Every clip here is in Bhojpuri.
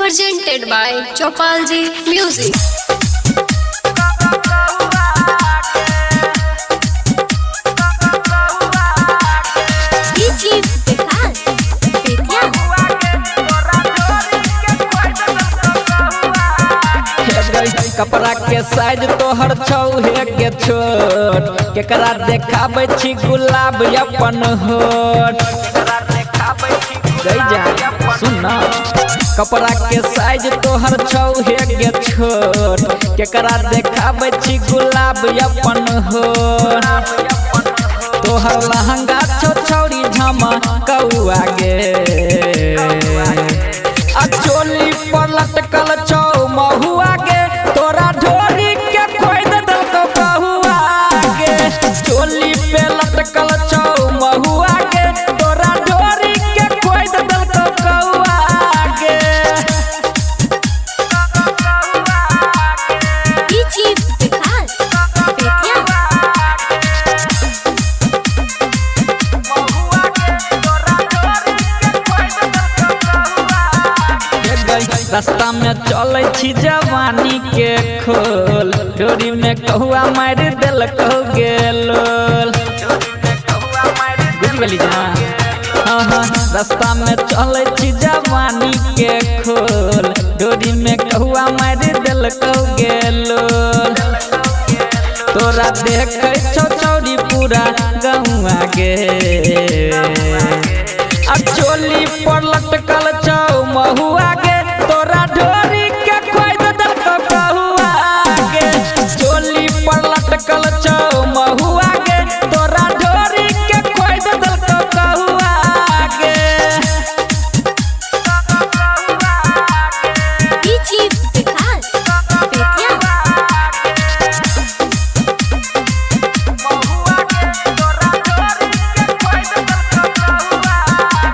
presented by Chopalji Music. कपड़ा के साइज तोहर छौहे के छोट केकरा देखाबै छी गुलाब अपन होठ सुन कपड़ा के साइज तोहर छौहे के छोट केकरा देखाबै छी गुलाब अपन होठ तोहर लहंगा छौ छौरी झमकौआ गे आ चोली पर लटकल छौ महुआ गे तोरा ढोरी के खोद दलको कहुआ गे चोली पे लटकल छौ महुआ गे तोरा ढोरी के खोद दलको कहुआ गे रास्ता में चले छी जवानी के खोल डोरी में कहुआ मार देलको गेलोल बुझ गेली जा हाँ रास्ता में चले छी जवानी के खोल डोरी में कहुआ मार देलको गेलोल तोरा देखे छौ छौरी पूरा गहुआ गे आ चोली पर लटकल छौ महुआ गे तोरा ढोरी के खोद दलको कहुआ गे चोली पर लटकल छौ महुआ गे तोरा ढोरी के खोद दलको कहुआ गे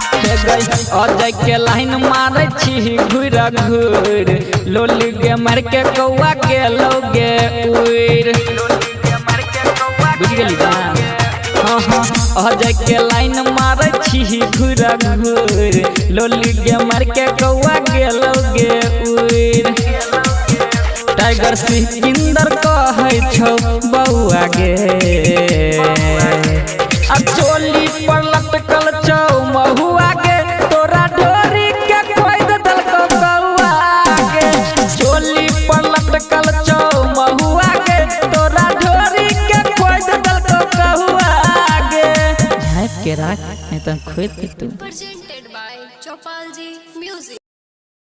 अजय के लाइन मारे छी घूर घूर लोली गे मार के कौआ गेलो गे उड़ बुझ गेली ना हाँ अजय के लाइन मारे छी घूर घूर लोली गे मार के कौआ गेलो गे उड़ टाइगर सिकंदर कहै छौ बौआ गे आ चोली पर लटकल छौ महुआ गे तोरा ढोरी के खोद दलको कौआ गे चोली पर लटकल छौ महुआ गे तोरा ढोरी के खोद दलको कौआ गे झाँप के राख नहीं तो खोद के तू